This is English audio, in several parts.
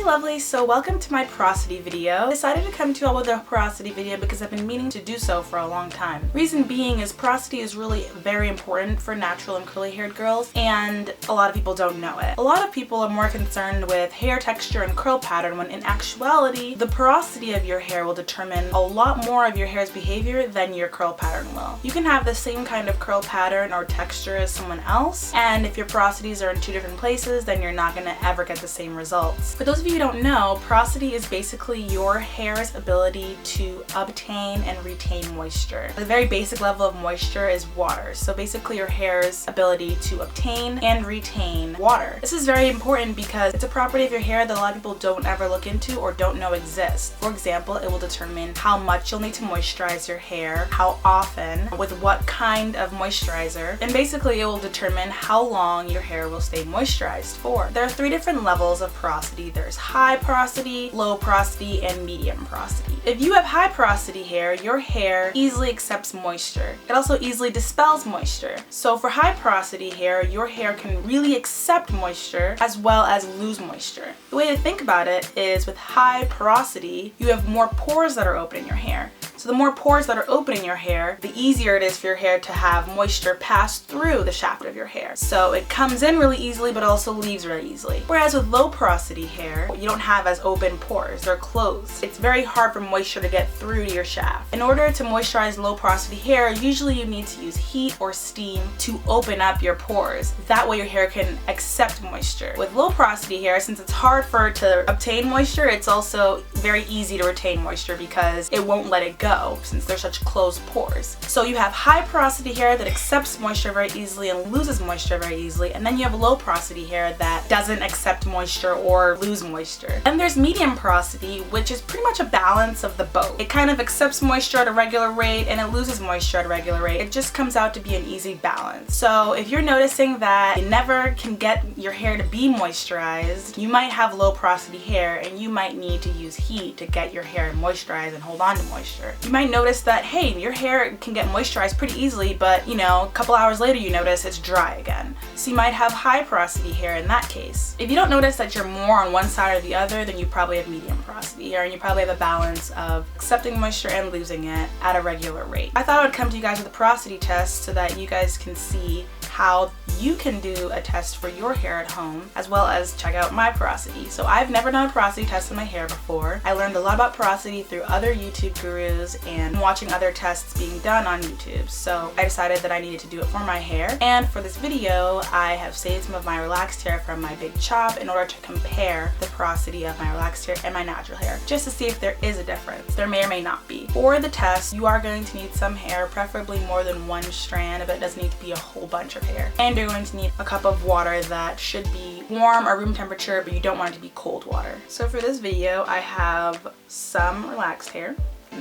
lovely, so welcome to my porosity video. I decided to come to you all with a porosity video because I've been meaning to do so for a long time. Reason being is porosity is really very important for natural and curly haired girls, and a lot of people don't know it. A lot of people are more concerned with hair texture and curl pattern when in actuality the porosity of your hair will determine a lot more of your hair's behavior than your curl pattern will. You can have the same kind of curl pattern or texture as someone else, and if your porosities are in two different places, then you're not going to ever get the same results. For those of you who don't know, porosity is basically your hair's ability to obtain and retain moisture. The very basic level of moisture is water, so basically your hair's ability to obtain and retain water. This is very important because it's a property of your hair that a lot of people don't ever look into or don't know exists. For example, it will determine how much you'll need to moisturize your hair, how often, with what kind of moisturizer, and basically it will determine how long your hair will stay moisturized for. There are three different levels of porosity. There's high porosity, low porosity, and medium porosity. If you have high porosity hair, your hair easily accepts moisture. It also easily dispels moisture. So for high porosity hair, your hair can really accept moisture as well as lose moisture. The way to think about it is with high porosity, you have more pores that are open in your hair. So the more pores that are open in your hair, the easier it is for your hair to have moisture pass through the shaft of your hair. So it comes in really easily but also leaves really easily. Whereas with low porosity hair, you don't have as open pores. They're closed. It's very hard for moisture to get through to your shaft. In order to moisturize low porosity hair, usually you need to use heat or steam to open up your pores. That way your hair can accept moisture. With low porosity hair, since it's hard for it to obtain moisture, it's also very easy to retain moisture because it won't let it go since they're such closed pores. So you have high porosity hair that accepts moisture very easily and loses moisture very easily, and then you have low porosity hair that doesn't accept moisture or lose moisture. And there's medium porosity, which is pretty much a balance of the both. It kind of accepts moisture at a regular rate and it loses moisture at a regular rate. It just comes out to be an easy balance. So if you're noticing that you never can get your hair to be moisturized, you might have low porosity hair and you might need to use heat to get your hair moisturized and hold on to moisture. You might notice that, hey, your hair can get moisturized pretty easily, but a couple hours later you notice it's dry again. So you might have high porosity hair in that case. If you don't notice that you're more on one side or the other, then you probably have medium porosity hair and you probably have a balance of accepting moisture and losing it at a regular rate. I thought I would come to you guys with a porosity test so that you guys can see how you can do a test for your hair at home, as well as check out my porosity. So I've never done a porosity test on my hair before. I learned a lot about porosity through other YouTube gurus and watching other tests being done on YouTube. So I decided that I needed to do it for my hair. And for this video, I have saved some of my relaxed hair from my big chop in order to compare the porosity of my relaxed hair and my natural hair, just to see if there is a difference. There may or may not be. For the test, you are going to need some hair, preferably more than one strand, but it doesn't need to be a whole bunch of hair. And you're going to need a cup of water that should be warm or room temperature, but you don't want it to be cold water. So for this video, I have some relaxed hair.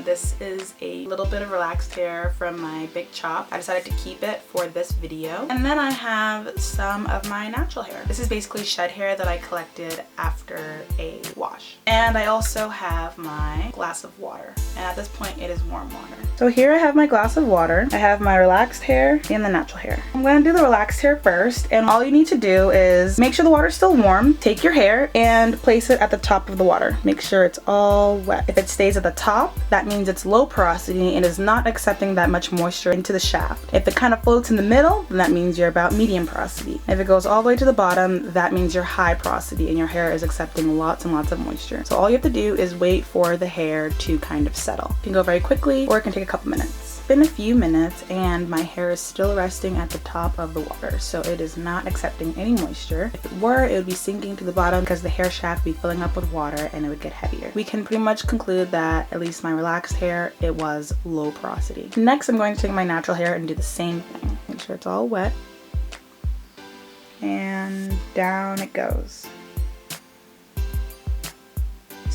This is a little bit of relaxed hair from my big chop. I decided to keep it for this video. And then I have some of my natural hair. This is basically shed hair that I collected after a wash. And I also have my glass of water. And at this point, it is warm water. So here I have my glass of water. I have my relaxed hair and the natural hair. I'm going to do the relaxed hair first. And all you need to do is make sure the water's still warm. Take your hair and place it at the top of the water. Make sure it's all wet. If it stays at the top, that means it's low porosity and is not accepting that much moisture into the shaft. If it kind of floats in the middle, then that means you're about medium porosity. If it goes all the way to the bottom, that means you're high porosity and your hair is accepting lots and lots of moisture. So all you have to do is wait for the hair to kind of settle. It can go very quickly or it can take a couple minutes. It's been a few minutes and my hair is still resting at the top of the water, so it is not accepting any moisture. If it were, it would be sinking to the bottom because the hair shaft would be filling up with water and it would get heavier. We can pretty much conclude that at least my relaxed hair, it was low porosity. Next, I'm going to take my natural hair and do the same thing. Make sure it's all wet. And down it goes.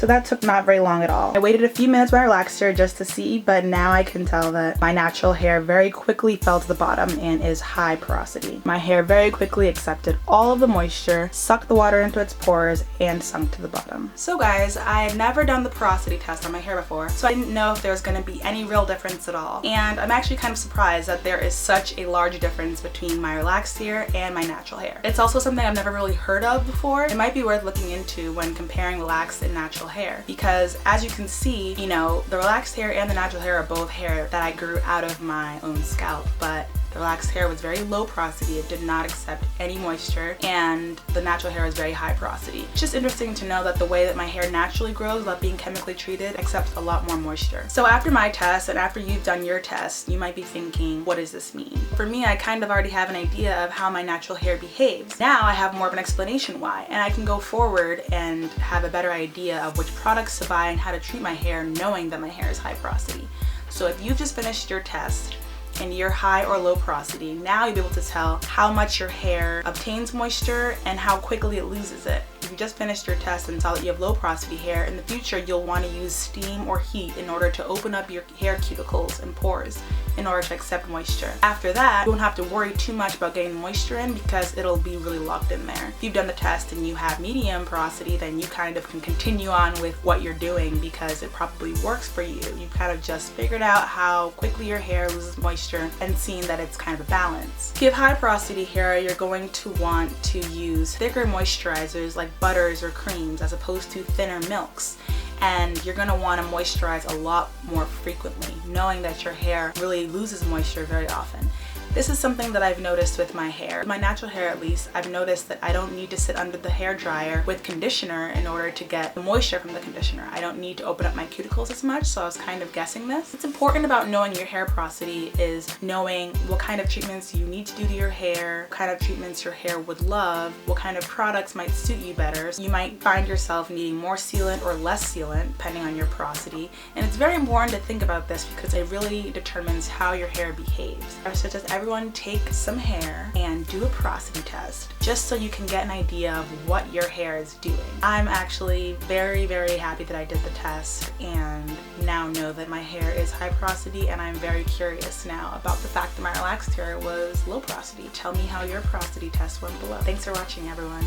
So that took not very long at all. I waited a few minutes with my relaxer just to see, but now I can tell that my natural hair very quickly fell to the bottom and is high porosity. My hair very quickly accepted all of the moisture, sucked the water into its pores, and sunk to the bottom. So guys, I had never done the porosity test on my hair before, so I didn't know if there was going to be any real difference at all. And I'm actually kind of surprised that there is such a large difference between my relaxed hair and my natural hair. It's also something I've never really heard of before. It might be worth looking into when comparing relaxed and natural hair, because as you can see, you know, the relaxed hair and the natural hair are both hair that I grew out of my own scalp, but the relaxed hair was very low porosity, it did not accept any moisture, and the natural hair is very high porosity. It's just interesting to know that the way that my hair naturally grows without being chemically treated accepts a lot more moisture. So after my test and after you've done your test, you might be thinking, what does this mean? For me, I kind of already have an idea of how my natural hair behaves. Now I have more of an explanation why, and I can go forward and have a better idea of which products to buy and how to treat my hair, knowing that my hair is high porosity. So if you've just finished your test and you're high or low porosity, now you'll be able to tell how much your hair obtains moisture and how quickly it loses it. If you just finished your test and saw that you have low porosity hair, in the future you'll want to use steam or heat in order to open up your hair cuticles and pores in order to accept moisture. After that, you won't have to worry too much about getting moisture in because it'll be really locked in there. If you've done the test and you have medium porosity, then you kind of can continue on with what you're doing because it probably works for you. You've kind of just figured out how quickly your hair loses moisture and seen that it's kind of a balance. If you have high porosity hair, you're going to want to use thicker moisturizers like butters or creams as opposed to thinner milks. And you're gonna wanna moisturize a lot more frequently, knowing that your hair really loses moisture very often. This is something that I've noticed with my hair. My natural hair at least, I've noticed that I don't need to sit under the hair dryer with conditioner in order to get the moisture from the conditioner. I don't need to open up my cuticles as much, so I was kind of guessing this. What's important about knowing your hair porosity is knowing what kind of treatments you need to do to your hair, what kind of treatments your hair would love, what kind of products might suit you better. So you might find yourself needing more sealant or less sealant depending on your porosity. And it's very important to think about this because it really determines how your hair behaves. I suggest everyone take some hair and do a porosity test just so you can get an idea of what your hair is doing. I'm actually very, very happy that I did the test and now know that my hair is high porosity, and I'm very curious now about the fact that my relaxed hair was low porosity. Tell me how your porosity test went below. Thanks for watching, everyone.